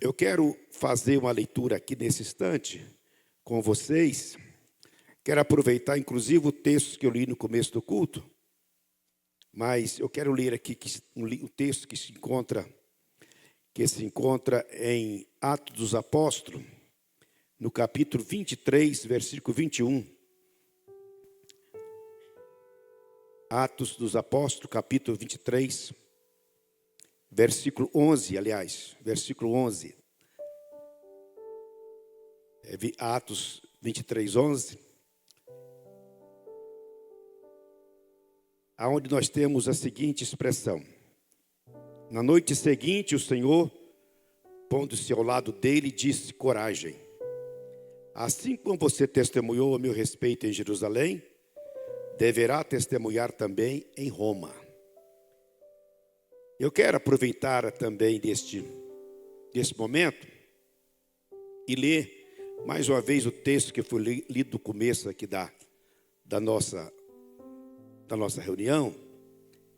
Eu quero fazer uma leitura aqui nesse instante com vocês. Quero aproveitar, inclusive, o texto que eu li no começo do culto, mas eu quero ler aqui um texto que se encontra em Atos dos Apóstolos, no capítulo 23, versículo 21. Atos dos Apóstolos, capítulo 23, versículo 11, versículo 11. Atos 23, 11. Aonde nós temos a seguinte expressão: na noite seguinte, o Senhor, pondo-se ao lado dele, disse: coragem, assim como você testemunhou a meu respeito em Jerusalém, deverá testemunhar também em Roma. Eu quero aproveitar também deste momento e ler mais uma vez o texto que foi lido no começo aqui da nossa reunião,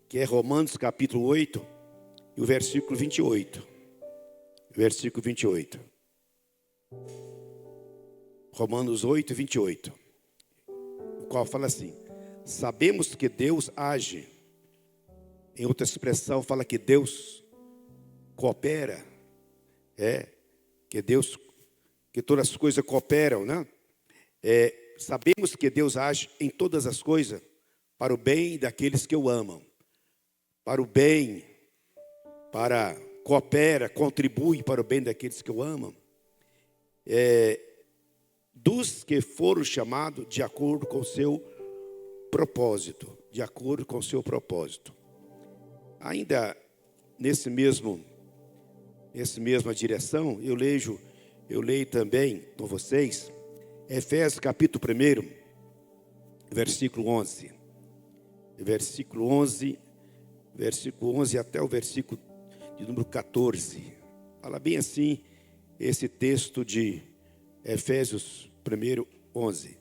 que é Romanos capítulo 8 e o versículo 28. Versículo 28. Romanos 8, 28. O qual fala assim: sabemos que Deus age. Em outra expressão, fala que Deus coopera. Que todas as coisas cooperam, né? Sabemos que Deus age em todas as coisas para o bem daqueles que o amam. Para o bem, coopera, contribui para o bem daqueles que o amam. Dos que foram chamados de acordo com o seu propósito. De acordo com o seu propósito. Ainda nessa mesma direção, eu leio também com vocês Efésios capítulo 1, versículo 11. Versículo 11 até o versículo de número 14. Fala bem assim esse texto de Efésios 1, 11.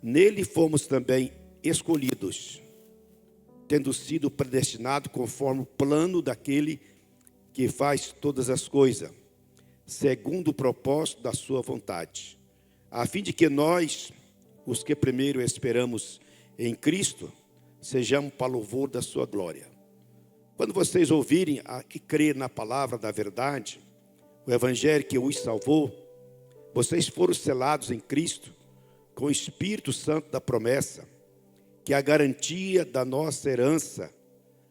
Nele fomos também escolhidos, tendo sido predestinados conforme o plano daquele que faz todas as coisas, segundo o propósito da sua vontade, a fim de que nós, os que primeiro esperamos em Cristo, sejamos para louvor da sua glória. Quando vocês ouvirem e crer na palavra da verdade, o evangelho que os salvou, vocês foram selados em Cristo com o Espírito Santo da promessa, que é a garantia da nossa herança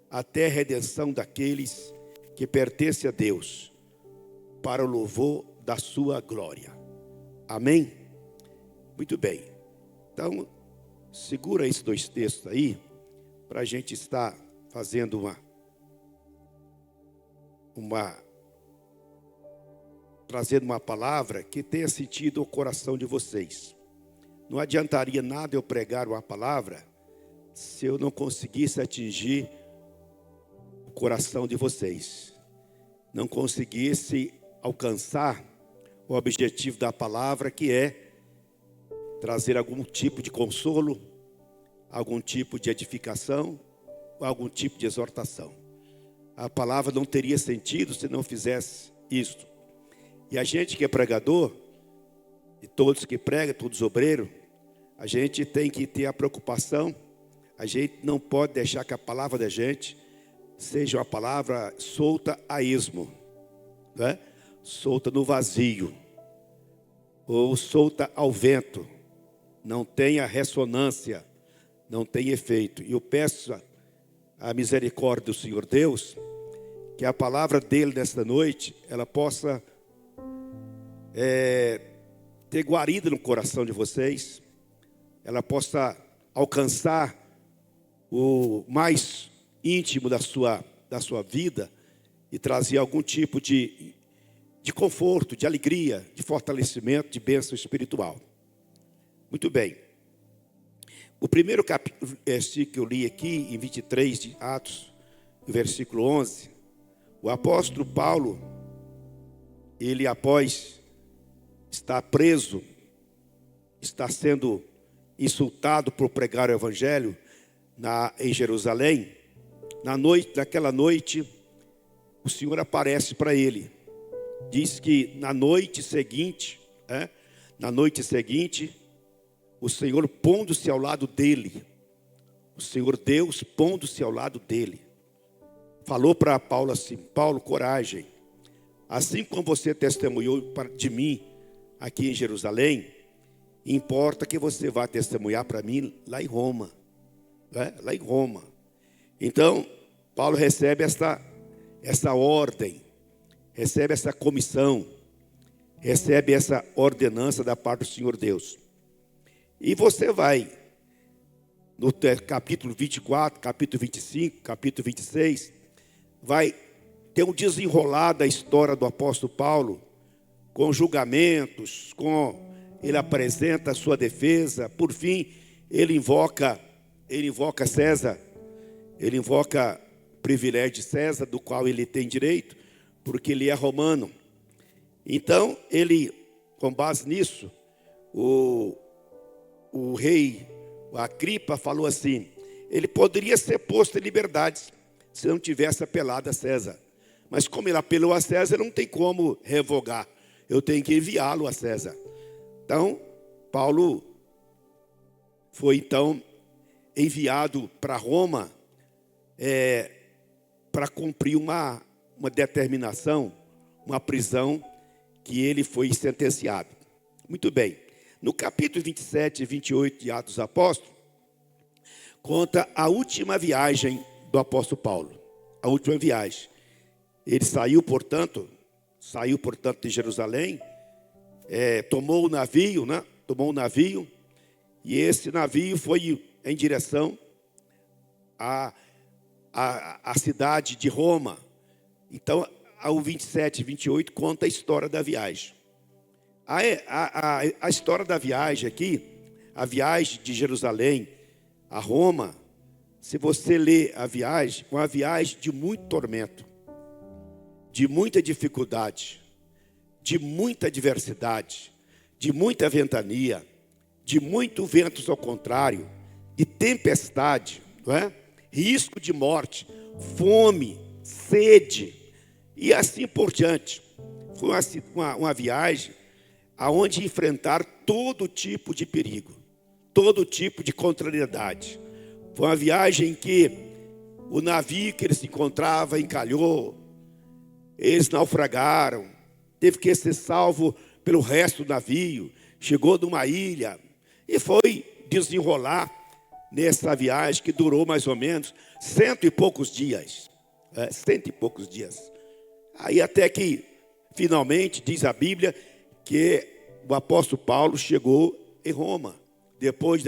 até a redenção daqueles que pertencem a Deus, para o louvor da sua glória. Amém? Muito bem. Então, segura esses dois textos aí, para a gente estar fazendo trazendo uma palavra que tenha sentido o coração de vocês. Não adiantaria nada eu pregar uma palavra se eu não conseguisse atingir o coração de vocês, não conseguisse alcançar o objetivo da palavra, que é trazer algum tipo de consolo, algum tipo de edificação, algum tipo de exortação. A palavra não teria sentido se não fizesse isto. E a gente que é pregador, e todos que pregam, todos obreiros, a gente tem que ter a preocupação. A gente não pode deixar que a palavra da gente seja uma palavra solta a esmo, né? Solta no vazio, ou solta ao vento, não tenha ressonância, não tem efeito. E eu peço a misericórdia do Senhor Deus, que a palavra dele nesta noite, ela possa ter guarida no coração de vocês, ela possa alcançar o mais íntimo da sua vida e trazer algum tipo de conforto, de alegria, de fortalecimento, de bênção espiritual. Muito bem. O primeiro versículo que eu li aqui, em 23 de Atos, versículo 11, o apóstolo Paulo, ele após estar preso, está sendo insultado por pregar o evangelho em Jerusalém, naquela noite, o Senhor aparece para ele. Diz que na noite seguinte, o Senhor pondo-se ao lado dele, o Senhor Deus pondo-se ao lado dele, falou para Paulo assim: Paulo, coragem, assim como você testemunhou de mim aqui em Jerusalém, importa que você vá testemunhar para mim lá em Roma, lá em Roma. Então, Paulo recebe essa ordem, recebe essa comissão, recebe essa ordenança da parte do Senhor Deus. E você vai, no capítulo 24, capítulo 25, capítulo 26, vai ter um desenrolar da história do apóstolo Paulo, com julgamentos, ele apresenta a sua defesa, por fim, ele invoca César, ele invoca o privilégio de César, do qual ele tem direito, porque ele é romano. Então, ele, com base nisso, o rei Agripa falou assim: ele poderia ser posto em liberdade se não tivesse apelado a César. Mas como ele apelou a César, não tem como revogar. Eu tenho que enviá-lo a César. Então, Paulo foi então enviado para Roma para cumprir uma determinação, uma prisão que ele foi sentenciado. Muito bem. No capítulo 27 e 28 de Atos dos Apóstolos, conta a última viagem do apóstolo Paulo. A última viagem. Ele saiu, portanto, de Jerusalém, tomou o navio, e esse navio foi em direção à cidade de Roma. Então, ao 27 e 28 conta a história da viagem. A história da viagem aqui, a viagem de Jerusalém a Roma, se você ler a viagem, uma viagem de muito tormento, de muita dificuldade, de muita adversidade, de muita ventania, de muito ventos ao contrário, de tempestade, não é? Risco de morte, fome, sede e assim por diante. Foi uma viagem aonde enfrentar todo tipo de perigo, todo tipo de contrariedade. Foi uma viagem em que o navio que eles se encontravam encalhou, eles naufragaram, teve que ser salvo pelo resto do navio, chegou numa ilha e foi desenrolar nessa viagem que durou mais ou menos 100 e poucos dias. 100 e poucos dias. Aí até que, finalmente, diz a Bíblia, que o apóstolo Paulo chegou em Roma, depois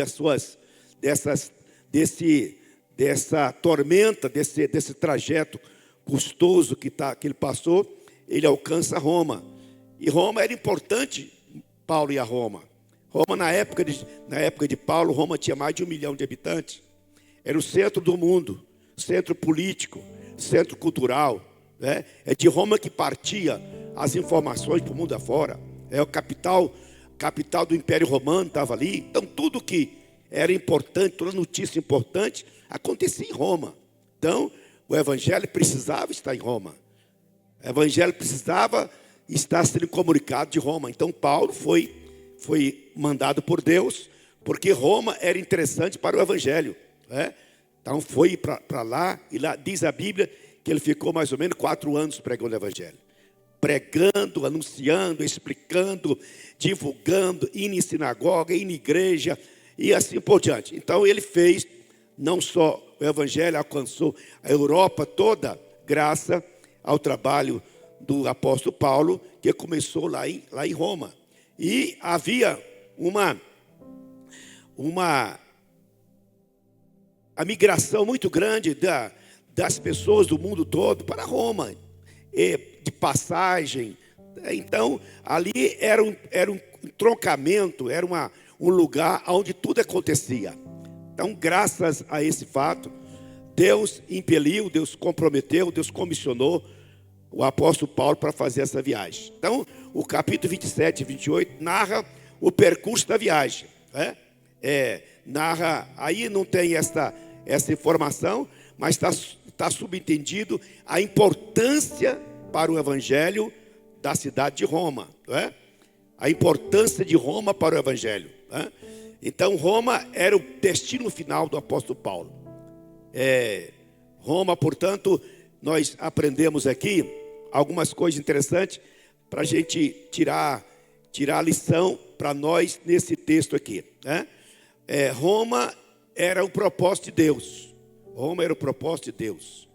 dessa tormenta, desse trajeto custoso que ele passou, ele alcança Roma. E Roma era importante, Paulo ia a Roma. Roma, na época de Paulo, Roma tinha mais de 1 milhão de habitantes. Era o centro do mundo, centro político, centro cultural. É de Roma que partia as informações para o mundo afora. É o capital do Império Romano, estava ali. Então tudo que era importante, toda notícia importante, acontecia em Roma. Então o evangelho precisava estar em Roma. O evangelho precisava estar sendo comunicado de Roma. Então Paulo foi mandado por Deus, porque Roma era interessante para o evangelho. Então foi para lá, e lá diz a Bíblia que ele ficou mais ou menos 4 anos pregando o evangelho. Pregando, anunciando, explicando, divulgando, indo em sinagoga, indo em igreja e assim por diante. Então ele fez, não só o evangelho alcançou a Europa toda, graças ao trabalho do apóstolo Paulo, que começou lá em Roma. E havia a migração muito grande das pessoas do mundo todo para Roma, de passagem. Então, ali era um entroncamento, era um lugar onde tudo acontecia. Então, graças a esse fato, Deus impeliu, Deus comprometeu, Deus comissionou o apóstolo Paulo para fazer essa viagem. Então, o capítulo 27 e 28 narra o percurso da viagem. Narra, aí não tem essa informação, mas está subentendido a importância para o evangelho da cidade de Roma, não é? A importância de Roma para o evangelho, não é? Então Roma era o destino final do apóstolo Paulo. Roma, portanto, nós aprendemos aqui algumas coisas interessantes para a gente tirar a lição para nós nesse texto aqui, né? Roma era o propósito de Deus. Roma era o propósito de Deus.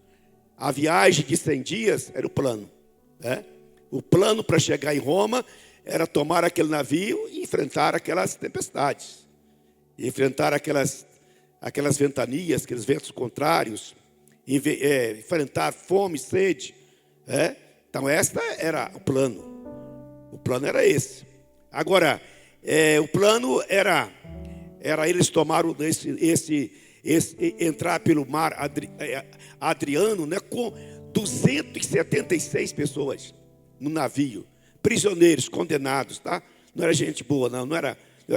A viagem de 100 dias era o plano, né? O plano para chegar em Roma era tomar aquele navio e enfrentar aquelas tempestades, enfrentar aquelas ventanias, aqueles ventos contrários, enfrentar fome, sede, né? Então, esta era o plano. O plano era esse. Agora, o plano era eles tomaram entrar pelo mar Adriano, né, com 276 pessoas no navio, prisioneiros, condenados, tá? Não era gente boa, não era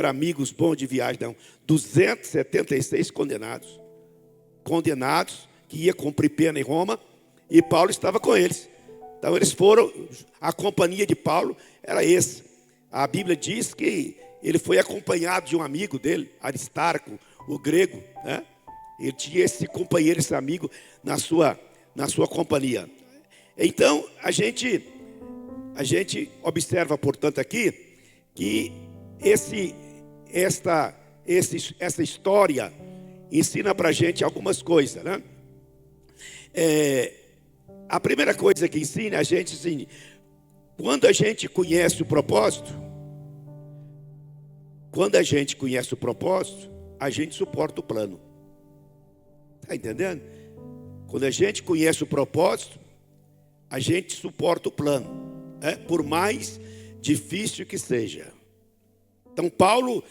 amigos bons de viagem, não. 276 condenados que ia cumprir pena em Roma, e Paulo estava com eles. Então eles foram, a companhia de Paulo era esse. A Bíblia diz que ele foi acompanhado de um amigo dele, Aristarco, o grego, né? Ele tinha esse companheiro, esse amigo na sua companhia. Então a gente observa, portanto, aqui que essa história ensina para a gente algumas coisas, né? A primeira coisa que ensina a gente, assim, quando a gente conhece o propósito, a gente suporta o plano. Está entendendo? Quando a gente conhece o propósito, a gente suporta o plano, por mais difícil que seja. Então Paulo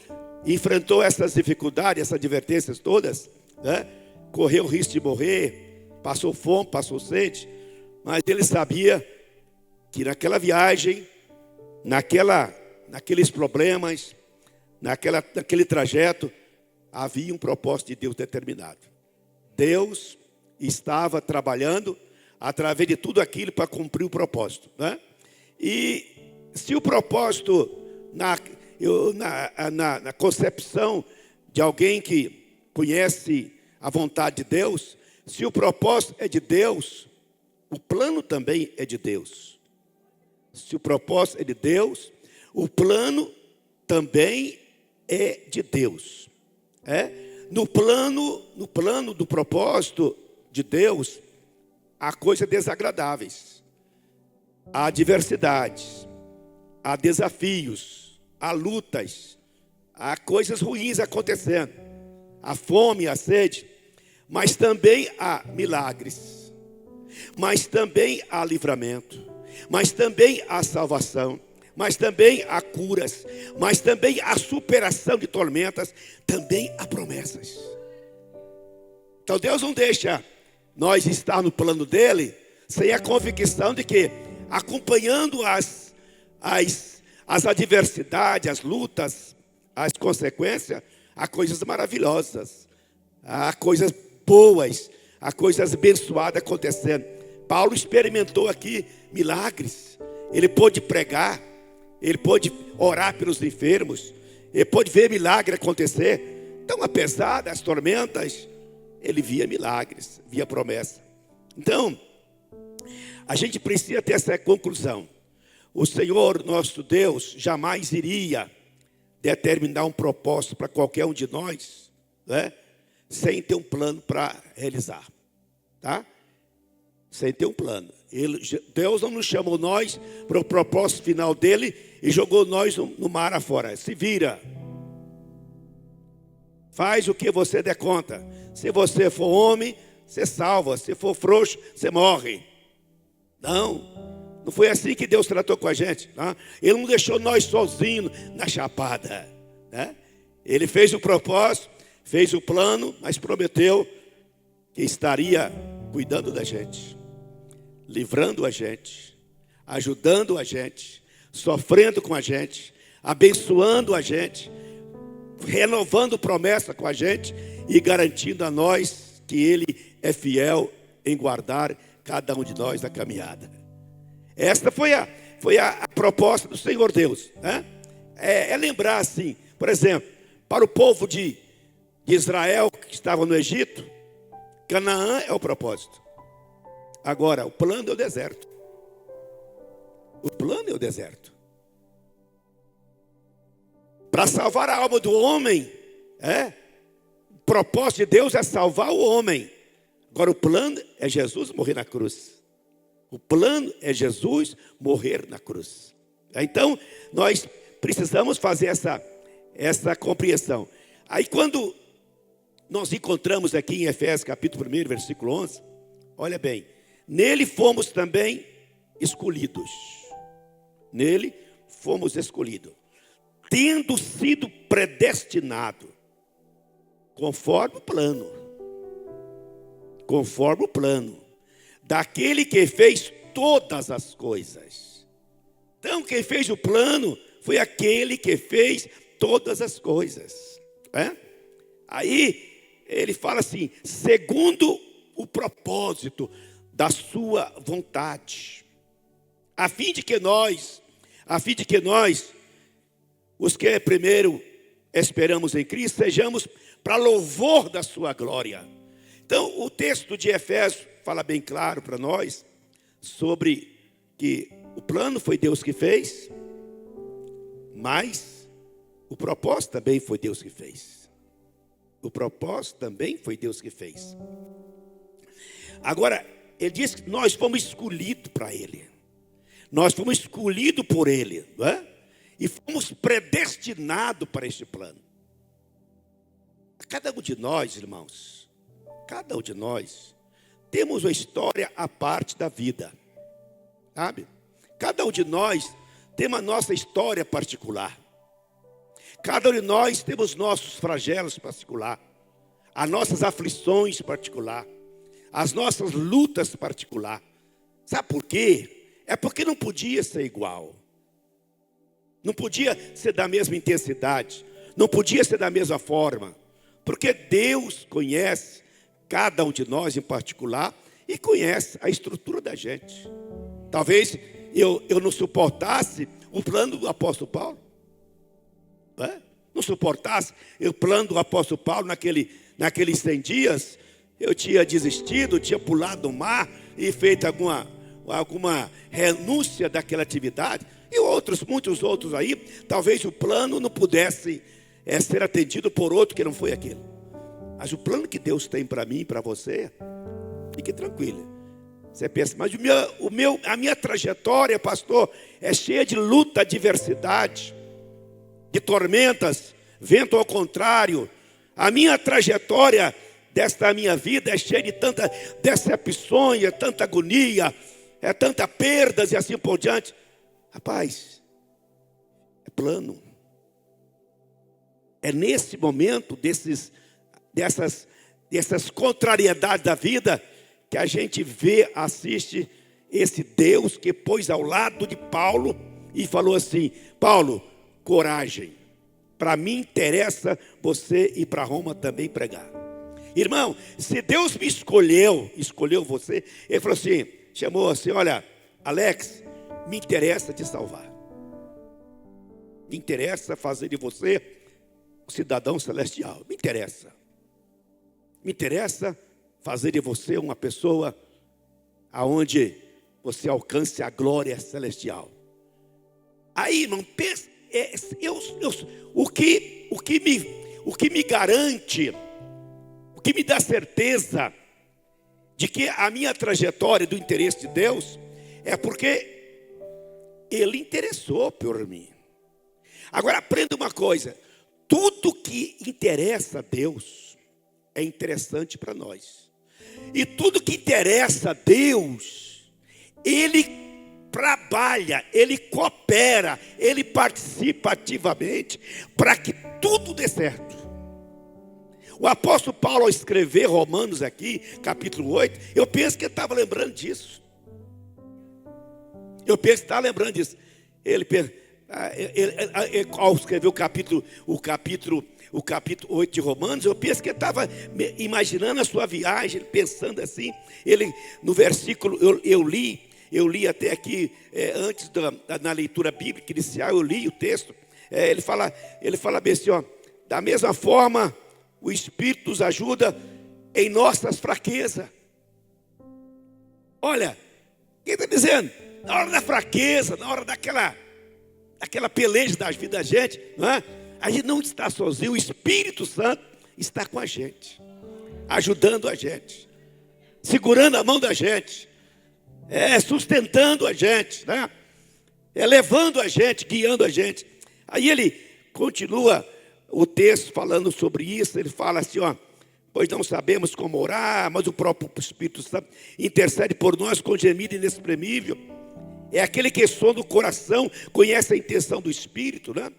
enfrentou essas dificuldades, essas advertências todas, né? Correu o risco de morrer, passou fome, passou sede, mas ele sabia que naquela viagem, naqueles problemas, naquele trajeto, havia um propósito de Deus determinado. Deus estava trabalhando através de tudo aquilo para cumprir o propósito, né? E se o propósito, na concepção de alguém que conhece a vontade de Deus, se o propósito é de Deus, o plano também é de Deus. Se o propósito é de Deus, o plano também é de Deus. No plano do propósito de Deus, há coisas desagradáveis, há adversidades, há desafios, há lutas, há coisas ruins acontecendo, há fome, há sede, mas também há milagres, mas também há livramento, mas também há salvação, mas também há curas, mas também há superação de tormentas, também há promessas. Então Deus não deixa nós estar no plano dele sem a convicção de que, acompanhando as adversidades, as lutas, as consequências, há coisas maravilhosas, há coisas boas, há coisas abençoadas acontecendo. Paulo experimentou aqui milagres. Ele pôde pregar, ele pôde orar pelos enfermos, ele pôde ver milagre acontecer. Então, apesar das tormentas, ele via milagres, via promessa. Então, a gente precisa ter essa conclusão. O Senhor, nosso Deus, jamais iria determinar um propósito para qualquer um de nós, né, sem ter um plano para realizar, tá? Sem ter um plano. Deus não nos chamou nós para o propósito final dele e jogou nós no mar afora. Se vira. Faz o que você der conta. Se você for homem, você salva. Se for frouxo, você morre. Não foi assim que Deus tratou com a gente, não? Ele não deixou nós sozinhos na chapada, né? Ele fez o propósito, fez o plano, mas prometeu que estaria cuidando da gente, livrando a gente, ajudando a gente, sofrendo com a gente, abençoando a gente, renovando promessa com a gente e garantindo a nós que Ele é fiel em guardar cada um de nós na caminhada. Esta foi a proposta do Senhor Deus, né? É lembrar assim, por exemplo, para o povo de Israel que estava no Egito, Canaã é o propósito. Agora, o plano é o deserto. O plano é o deserto. Para salvar a alma do homem, o propósito de Deus é salvar o homem. Agora, o plano é Jesus morrer na cruz. O plano é Jesus morrer na cruz. Então, nós precisamos fazer essa compreensão. Aí, quando nós encontramos aqui em Efésios capítulo 1, versículo 11, olha bem, nele fomos também escolhidos. Nele fomos escolhidos, tendo sido predestinado, conforme o plano, daquele que fez todas as coisas. Então, quem fez o plano foi aquele que fez todas as coisas. Aí, ele fala assim, segundo o propósito da sua vontade, a fim de que nós, os que primeiro esperamos em Cristo, sejamos para louvor da sua glória. Então, o texto de Efésios fala bem claro para nós sobre que o plano foi Deus que fez, mas o propósito também foi Deus que fez. O propósito também foi Deus que fez. Agora, ele diz que nós fomos escolhidos para Ele. Nós fomos escolhidos por Ele, não é? E fomos predestinados para este plano. Cada um de nós, irmãos, cada um de nós, temos uma história à parte da vida, sabe? Cada um de nós tem a nossa história particular. Cada um de nós temos nossos flagelos particular, as nossas aflições particular, as nossas lutas particular. Sabe por quê? É porque não podia ser igual. Não podia ser da mesma intensidade. Não podia ser da mesma forma. Porque Deus conhece cada um de nós em particular e conhece a estrutura da gente. Talvez eu não suportasse o plano do apóstolo Paulo. Não suportasse o plano do apóstolo Paulo naqueles 100 dias. Eu tinha desistido, tinha pulado do mar e feito alguma renúncia daquela atividade. E muitos outros aí, talvez o plano não pudesse ser atendido por outro que não foi aquele. Mas o plano que Deus tem para mim e para você, fique tranquilo. Você pensa, mas a minha trajetória, pastor, é cheia de luta, adversidade, de tormentas, vento ao contrário. A minha trajetória desta minha vida é cheia de tanta decepções, é tanta agonia, é tanta perdas e assim por diante. Rapaz, é plano. É nesse momento dessas contrariedades da vida que a gente assiste esse Deus que pôs ao lado de Paulo e falou assim: Paulo, coragem, para mim interessa você ir para Roma também pregar. Irmão, se Deus me escolheu você, Ele falou assim, chamou assim, olha, Alex, me interessa te salvar. Me interessa fazer de você um cidadão celestial. Me interessa. Me interessa fazer de você uma pessoa aonde você alcance a glória celestial. Aí, irmão, pensa, o que me garante, o que me dá certeza de que a minha trajetória do interesse de Deus é porque Ele interessou por mim. Agora aprenda uma coisa: tudo que interessa a Deus é interessante para nós. E tudo que interessa a Deus, Ele trabalha, Ele coopera, Ele participa ativamente para que tudo dê certo. O apóstolo Paulo, ao escrever Romanos aqui, capítulo 8, eu penso que ele estava lembrando disso. Eu penso que estava lembrando disso. Ele pensa, Ao escrever o capítulo 8 de Romanos, eu penso que ele estava imaginando a sua viagem, pensando assim. Ele, no versículo, eu li até aqui, antes na leitura bíblica inicial, eu li o texto. Ele fala bem assim, ó: da mesma forma, o Espírito nos ajuda em nossas fraquezas. Olha, quem está dizendo? Na hora da fraqueza, na hora daquela peleja da vida da gente, não é? A gente não está sozinho, o Espírito Santo está com a gente, ajudando a gente, segurando a mão da gente, sustentando a gente, né? Levando a gente, guiando a gente. Aí ele continua o texto falando sobre isso. Ele fala assim, ó: pois não sabemos como orar, mas o próprio Espírito Santo intercede por nós com gemido inexprimível. É aquele que sonda o coração, conhece a intenção do Espírito, né?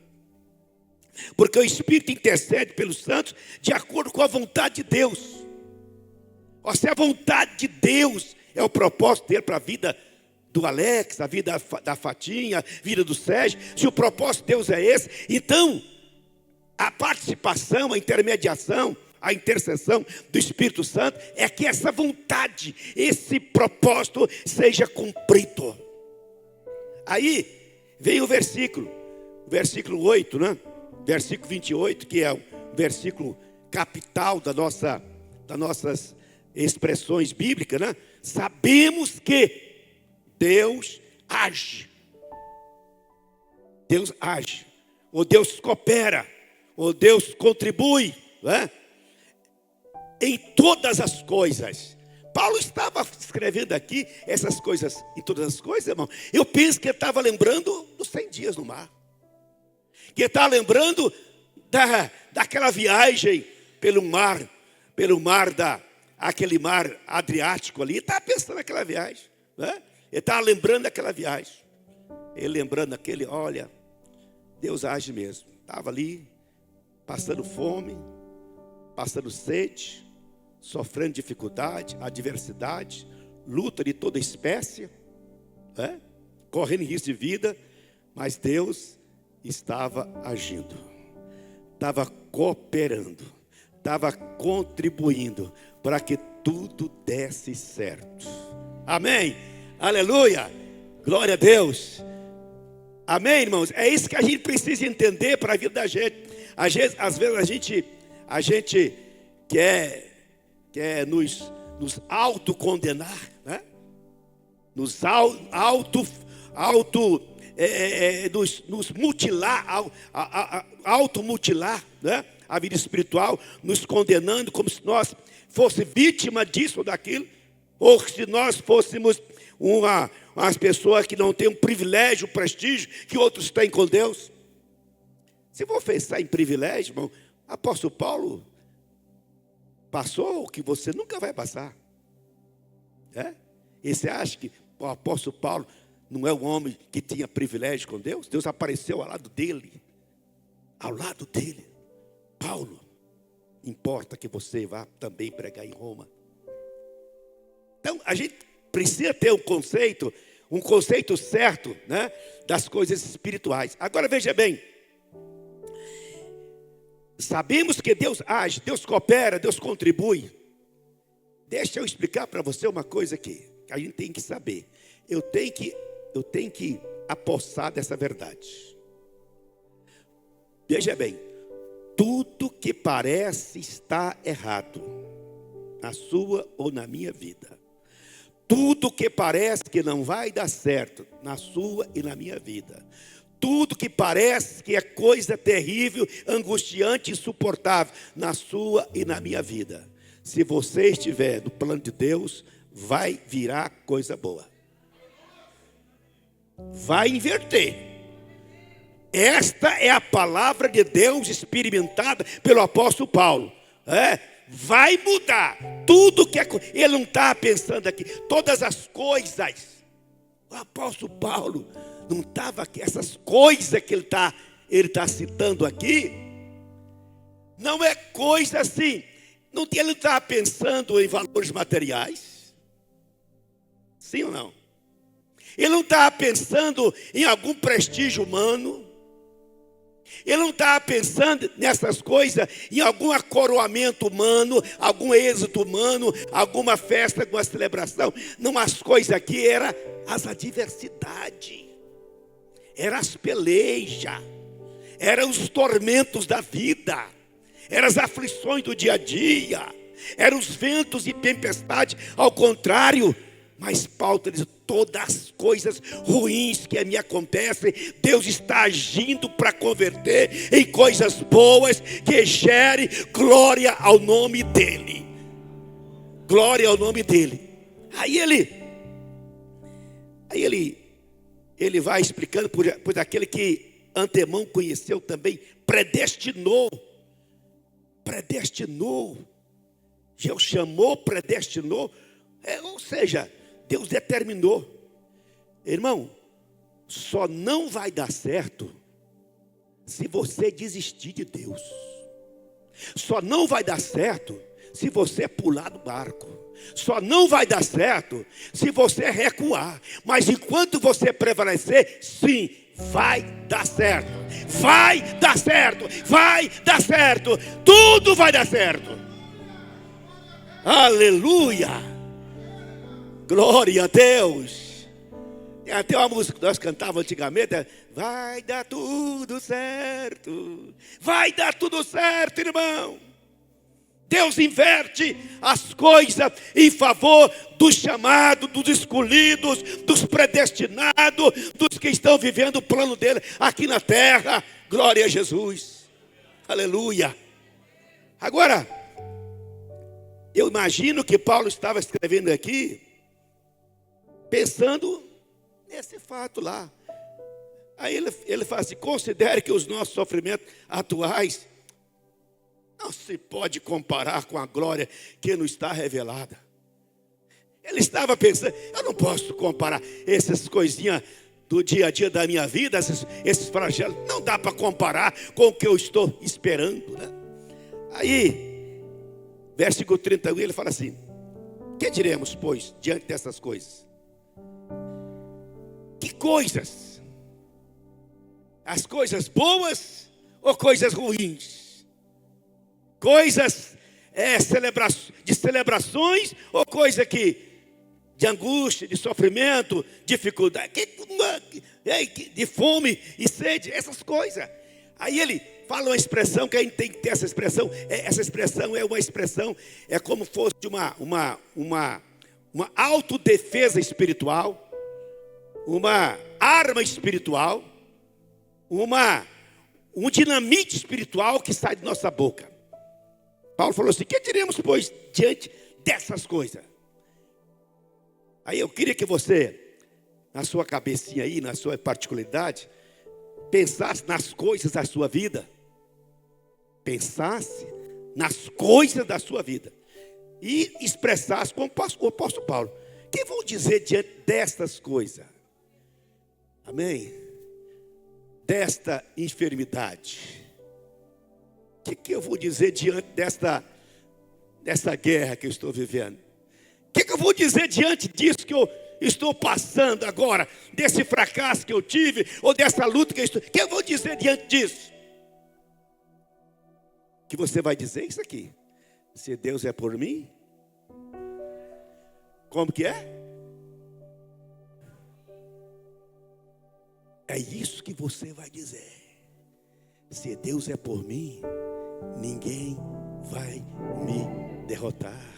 Porque o Espírito intercede pelos santos de acordo com a vontade de Deus. Se a vontade de Deus é o propósito dele para a vida do Alex, a vida da Fatinha, a vida do Sérgio, se o propósito de Deus é esse, então a participação, a intermediação, a intercessão do Espírito Santo é que essa vontade, esse propósito seja cumprido. Aí vem o versículo 8, né? Versículo 28, que é o versículo capital das nossas expressões bíblicas, né? Sabemos que Deus age. Deus age. Ou Deus coopera. Ou Deus contribui, né? Em todas as coisas. Paulo estava escrevendo aqui essas coisas, em todas as coisas, irmão. Eu penso que ele estava lembrando dos 100 dias no mar. Que ele estava lembrando daquela viagem pelo mar aquele mar Adriático ali. Ele estava pensando naquela viagem, né? Ele estava lembrando daquela viagem. Ele lembrando olha, Deus age mesmo. Estava ali, passando fome, passando sede, sofrendo dificuldade, adversidade, luta de toda espécie, né? Correndo risco de vida, mas Deus estava agindo, estava cooperando, estava contribuindo para que tudo desse certo. Amém? Aleluia! Glória a Deus! Amém, irmãos? É isso que a gente precisa entender para a vida da gente. Às vezes a gente quer nos autocondenar, né? Nos nos mutilar, automutilar, né? A vida espiritual, nos condenando como se nós fosse vítima disso ou daquilo, ou se nós fôssemos umas pessoas que não têm um privilégio, um prestígio que outros têm com Deus. Se for pensar em privilégio, irmão, apóstolo Paulo passou o que você nunca vai passar. E você acha que o apóstolo Paulo não é um homem que tinha privilégio com Deus? Deus apareceu ao lado dele. Ao lado dele. Paulo, importa que você vá também pregar em Roma. Então, a gente precisa ter um conceito certo, né, das coisas espirituais. Agora veja bem. Sabemos que Deus age, Deus coopera, Deus contribui. Deixa eu explicar para você uma coisa aqui, que a gente tem que saber. Eu tenho que apossar dessa verdade. Veja bem, tudo que parece estar errado, na sua ou na minha vida, tudo que parece que não vai dar certo, na sua e na minha vida, tudo que parece que é coisa terrível, angustiante, insuportável, na sua e na minha vida, se você estiver no plano de Deus, vai virar coisa boa. Vai inverter. Esta é a palavra de Deus experimentada pelo apóstolo Paulo. Vai mudar tudo que é. Ele não está pensando aqui. Todas as coisas. O apóstolo Paulo não estava aqui. Essas coisas que ele está citando aqui, não é coisa assim. Ele não estava pensando em valores materiais. Sim ou não? Ele não estava pensando em algum prestígio humano. Ele não estava pensando nessas coisas, em algum acoroamento humano, algum êxito humano, alguma festa, alguma celebração. Não, as coisas aqui eram as adversidades, eram as pelejas, eram os tormentos da vida, eram as aflições do dia a dia, eram os ventos e tempestades. Ao contrário, mas Paulo diz: todas as coisas ruins que me acontecem, Deus está agindo para converter em coisas boas, que gere glória ao nome dEle. Glória ao nome dEle. Aí ele vai explicando por aquele que antemão conheceu também, predestinou. Deus chamou, predestinou. Ou seja, Deus determinou. Irmão, só não vai dar certo se você desistir de Deus. Só não vai dar certo se você pular do barco. Só não vai dar certo se você recuar. Mas enquanto você prevalecer, sim, vai dar certo. Vai dar certo. Vai dar certo. Tudo vai dar certo. Aleluia. Glória a Deus. Tem até uma música que nós cantávamos antigamente: vai dar tudo certo. Vai dar tudo certo, irmão. Deus inverte as coisas em favor dos chamados, dos escolhidos, dos predestinados, dos que estão vivendo o plano dele aqui na terra. Glória a Jesus. Aleluia. Agora, eu imagino que Paulo estava escrevendo aqui pensando nesse fato lá. Aí ele fala assim: considere que os nossos sofrimentos atuais não se pode comparar com a glória que nos está revelada. Ele estava pensando: eu não posso comparar essas coisinhas do dia a dia da minha vida, esses flagelos, não dá para comparar com o que eu estou esperando, né? Aí, versículo 31, ele fala assim: que diremos, pois, diante dessas coisas? Que coisas? As coisas boas ou coisas ruins? Coisas de celebrações ou coisa de angústia, de sofrimento, dificuldade, de fome e sede, essas coisas. Aí ele fala uma expressão que a gente tem que ter essa expressão. Essa expressão é uma expressão, é como fosse uma autodefesa espiritual, uma arma espiritual, um dinamite espiritual que sai de nossa boca. Paulo falou assim: que diremos, pois, diante dessas coisas? Aí eu queria que você, na sua cabecinha aí, na sua particularidade, pensasse nas coisas da sua vida. Pensasse nas coisas da sua vida. E expressasse como o apóstolo Paulo: o que vou dizer diante destas coisas? Amém? Desta enfermidade. O que eu vou dizer diante dessa guerra que eu estou vivendo? O que eu vou dizer diante disso que eu estou passando agora? Desse fracasso que eu tive, ou dessa luta que eu estou... O que eu vou dizer diante disso? Que você vai dizer isso aqui: se Deus é por mim, como que é? É isso que você vai dizer. Se Deus é por mim, ninguém vai me derrotar.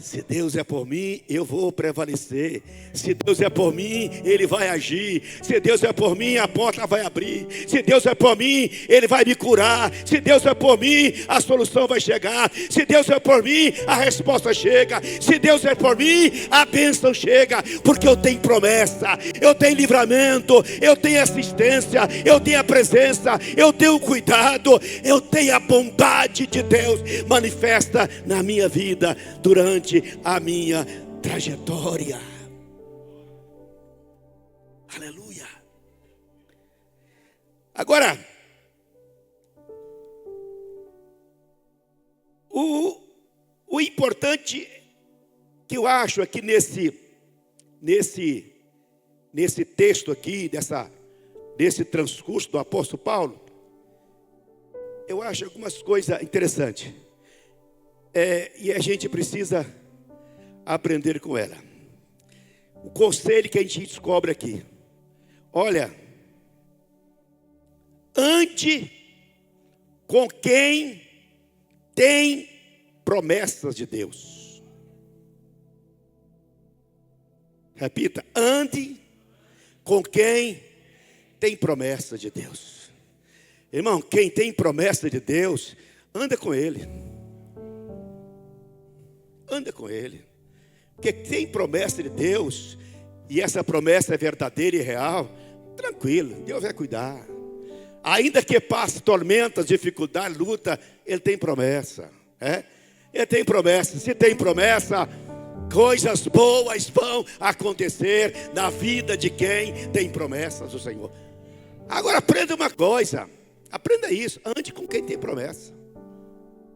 Se Deus é por mim, eu vou prevalecer. Se Deus é por mim, Ele vai agir. Se Deus é por mim, a porta vai abrir. Se Deus é por mim, Ele vai me curar. Se Deus é por mim, a solução vai chegar. Se Deus é por mim, a resposta chega. Se Deus é por mim, a bênção chega. Porque eu tenho promessa, eu tenho livramento, eu tenho assistência, eu tenho a presença, eu tenho o cuidado, eu tenho a bondade de Deus manifesta na minha vida durante a minha trajetória. Aleluia. Agora, o importante que eu acho aqui nesse texto aqui, desse transcurso do apóstolo Paulo, eu acho algumas coisas interessantes. E a gente precisa aprender com ela. O conselho que a gente descobre aqui: olha, ande com quem tem promessas de Deus. Repita: ande com quem tem promessas de Deus. Irmão, quem tem promessa de Deus, anda com ele. Anda com ele. Porque tem promessa de Deus, e essa promessa é verdadeira e real, tranquilo, Deus vai cuidar. Ainda que passe tormentas, dificuldades, luta, Ele tem promessa. Ele tem promessa. Se tem promessa, coisas boas vão acontecer na vida de quem tem promessas do Senhor. Agora aprenda uma coisa, aprenda isso: ande com quem tem promessa.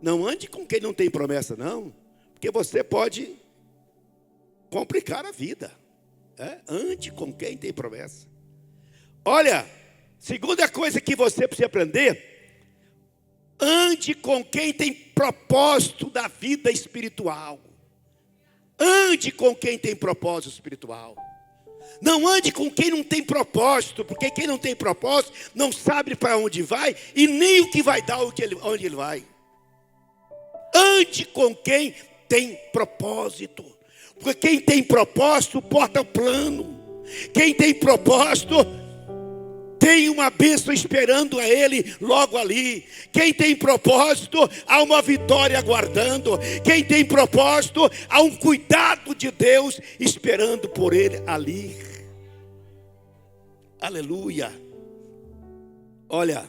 Não ande com quem não tem promessa, não, porque você pode complicar a vida. Ande com quem tem promessa. Olha, segunda coisa que você precisa aprender: ande com quem tem propósito da vida espiritual. Ande com quem tem propósito espiritual. Não ande com quem não tem propósito, porque quem não tem propósito não sabe para onde vai e nem o que vai dar, onde ele vai. Ande com quem tem propósito, porque quem tem propósito porta plano. Quem tem propósito tem uma bênção esperando a ele logo ali. Quem tem propósito, há uma vitória aguardando. Quem tem propósito, há um cuidado de Deus esperando por ele ali. Aleluia. Olha,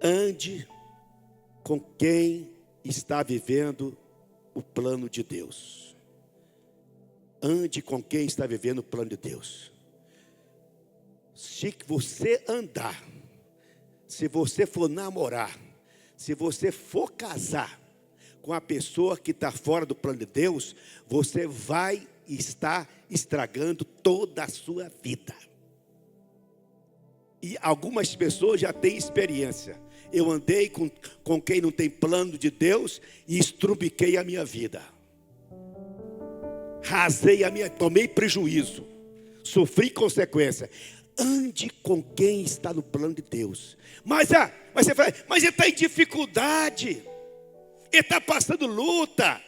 ande com quem está vivendo o plano de Deus. Ande com quem está vivendo o plano de Deus. Se você andar, se você for namorar, se você for casar com a pessoa que está fora do plano de Deus, você vai estar estragando toda a sua vida. E algumas pessoas já têm experiência. Eu andei com quem não tem plano de Deus e estrupiquei a minha vida. Tomei prejuízo, sofri consequência. Ande com quem está no plano de Deus. Mas você fala: mas ele está em dificuldade, ele está passando luta,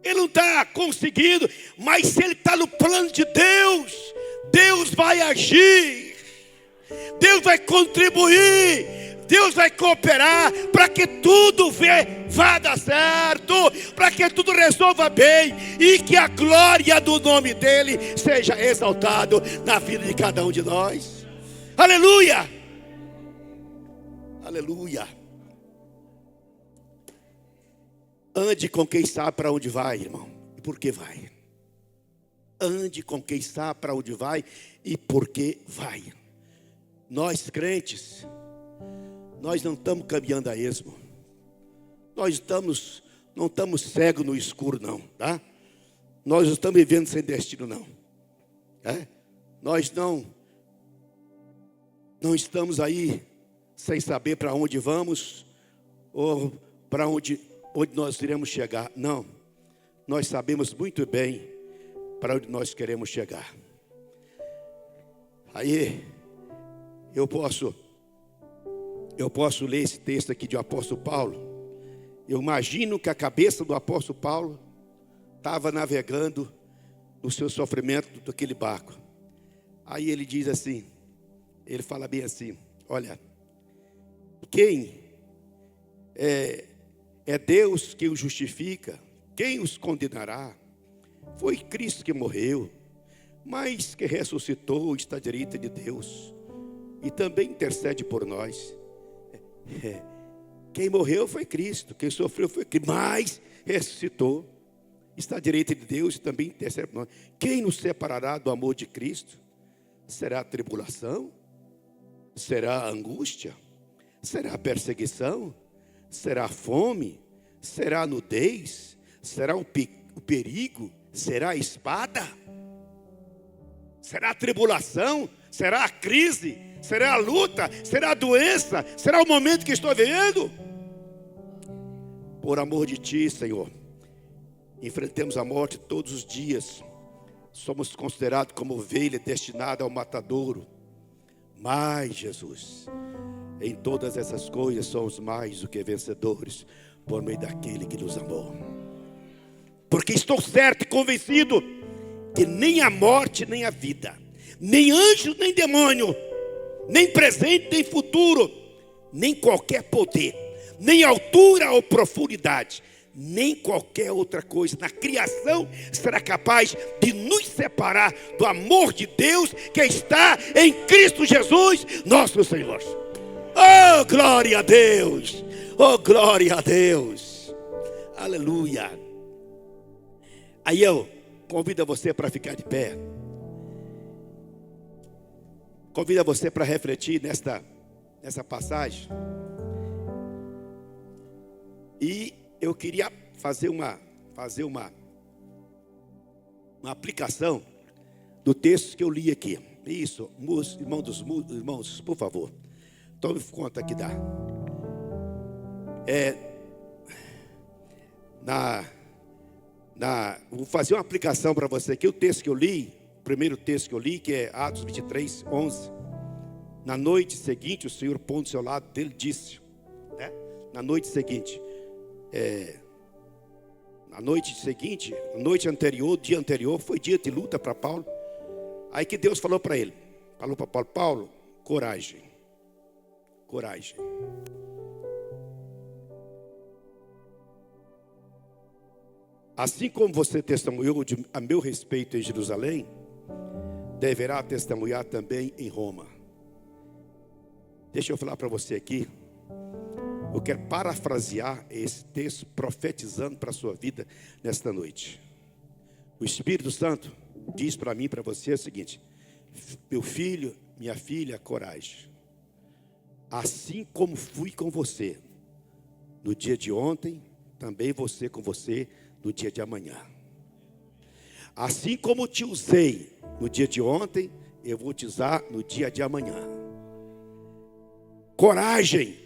ele não está conseguindo. Mas se ele está no plano de Deus, Deus vai agir, Deus vai contribuir, Deus vai cooperar para que tudo vá dar certo, para que tudo resolva bem e que a glória do nome dele seja exaltado na vida de cada um de nós. Aleluia! Aleluia! Ande com quem sabe para onde vai, irmão, e por que vai. Ande com quem sabe para onde vai e por que vai. Nós crentes, nós não estamos caminhando a esmo. Nós não estamos cegos no escuro, não, tá? Nós não estamos vivendo sem destino, não. Nós não estamos aí sem saber para onde vamos ou para onde nós iremos chegar. Não, nós sabemos muito bem para onde nós queremos chegar. Aí eu posso ler esse texto aqui de apóstolo Paulo. Eu imagino que a cabeça do apóstolo Paulo estava navegando no seu sofrimento daquele barco. Aí ele diz assim, ele fala bem assim: olha, quem é Deus que os justifica? Quem os condenará? Foi Cristo que morreu, mas que ressuscitou, está à direita de Deus e também intercede por nós. Quem morreu foi Cristo, quem sofreu foi Cristo, mas ressuscitou, está à direita de Deus e também intercede por nós. Quem nos separará do amor de Cristo? Será a tribulação? Será a angústia? Será a perseguição? Será a fome? Será a nudez? Será o perigo? Será a espada? Será a tribulação? Será a crise? Será a luta? Será a doença? Será o momento que estou vivendo? Por amor de Ti, Senhor, enfrentemos a morte todos os dias. Somos considerados como ovelha destinada ao matadouro. Mas, Jesus, em todas essas coisas somos mais do que vencedores por meio daquele que nos amou. Porque estou certo e convencido que nem a morte, nem a vida, nem anjo, nem demônio, nem presente, nem futuro, nem qualquer poder, nem altura ou profundidade, nem qualquer outra coisa na criação será capaz de nos separar do amor de Deus que está em Cristo Jesus, nosso Senhor. Oh, glória a Deus! Oh, glória a Deus! Aleluia! Aí eu convido você para ficar de pé. Convido você para refletir nessa passagem. E eu queria fazer uma aplicação do texto que eu li aqui. Isso, irmãos, por favor, tome conta que dá. Vou fazer uma aplicação para você aqui. O texto que eu li, o primeiro texto que eu li, que é Atos 23, 11. Na noite seguinte, o Senhor, pondo ao seu lado dele, disse, né? Na noite seguinte, a noite anterior, o dia anterior, foi dia de luta para Paulo. Aí que Deus falou para ele, falou para Paulo: Paulo, coragem. Assim como você testemunhou a meu respeito em Jerusalém, deverá testemunhar também em Roma. Deixa eu falar para você aqui. Eu quero parafrasear esse texto, profetizando para a sua vida nesta noite. O Espírito Santo diz para mim e para você o seguinte: meu filho, minha filha, coragem. Assim como fui com você no dia de ontem, também vou ser com você no dia de amanhã. Assim como te usei no dia de ontem, eu vou te usar no dia de amanhã. Coragem,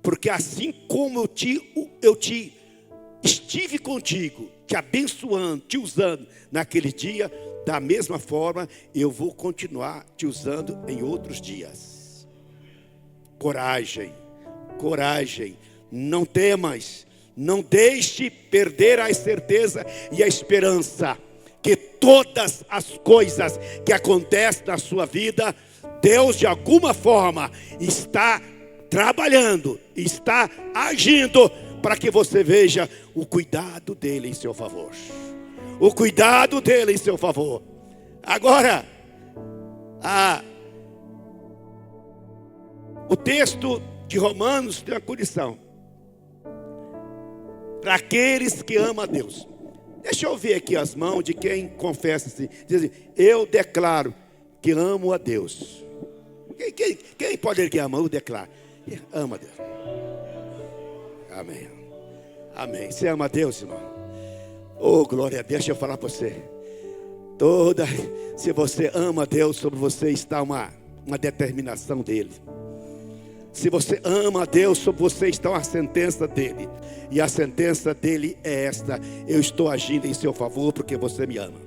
porque assim como eu estive contigo, te abençoando, te usando naquele dia, da mesma forma eu vou continuar te usando em outros dias. Coragem, não temas, não deixe perder a certeza e a esperança que todas as coisas que acontecem na sua vida, Deus de alguma forma está trabalhando, está agindo para que você veja o cuidado dele em seu favor. O cuidado dele em seu favor. Agora, o texto de Romanos tem uma condição: para aqueles que amam a Deus. Deixa eu ver aqui as mãos de quem confessa assim. Diz assim: eu declaro que amo a Deus. Quem pode dizer que ama? Eu declaro. Ama a Deus. Amém. Amém. Você ama a Deus, irmão? Oh, glória a Deus. Deixa eu falar para você. Se você ama a Deus, sobre você está uma determinação dele. Se você ama a Deus, sobre você está uma sentença dele. E a sentença dele é esta: eu estou agindo em seu favor porque você me ama.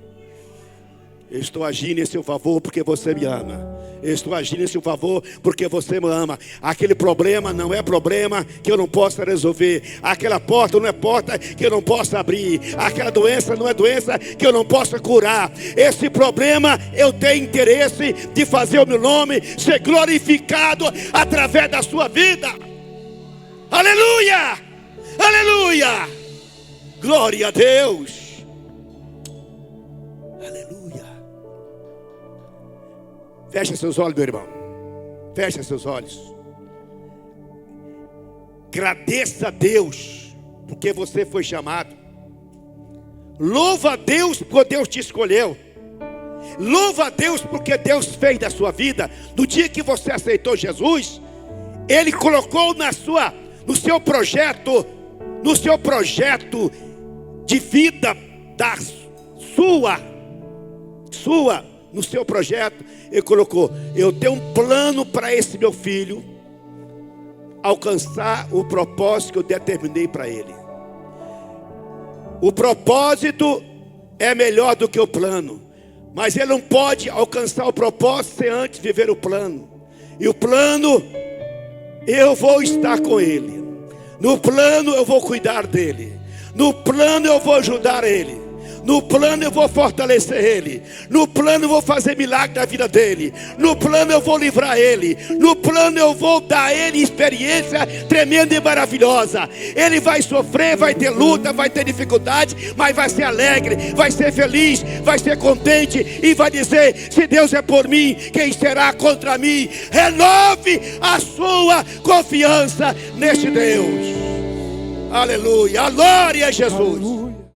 Eu estou agindo em seu favor porque você me ama. Eu estou agindo em seu favor porque você me ama. Aquele problema não é problema que eu não possa resolver. Aquela porta não é porta que eu não possa abrir. Aquela doença não é doença que eu não possa curar. Esse problema eu tenho interesse de fazer o meu nome ser glorificado através da sua vida. Aleluia! Aleluia! Glória a Deus! Aleluia! Fecha seus olhos, meu irmão. Fecha seus olhos. Agradeça a Deus porque você foi chamado. Louva a Deus porque Deus te escolheu. Louva a Deus porque Deus fez da sua vida. No dia que você aceitou Jesus, Ele colocou no seu projeto de vida da no seu projeto. Ele colocou: eu tenho um plano para esse meu filho alcançar o propósito que eu determinei para ele. O propósito é melhor do que o plano, mas ele não pode alcançar o propósito sem antes viver o plano. E o plano, eu vou estar com ele. No plano eu vou cuidar dele. No plano eu vou ajudar ele. No plano eu vou fortalecer ele. No plano eu vou fazer milagre na vida dele. No plano eu vou livrar ele. No plano eu vou dar a ele experiência tremenda e maravilhosa. Ele vai sofrer, vai ter luta, vai ter dificuldade, mas vai ser alegre, vai ser feliz, vai ser contente e vai dizer: se Deus é por mim, quem será contra mim? Renove a sua confiança neste Deus. Aleluia, glória a Jesus.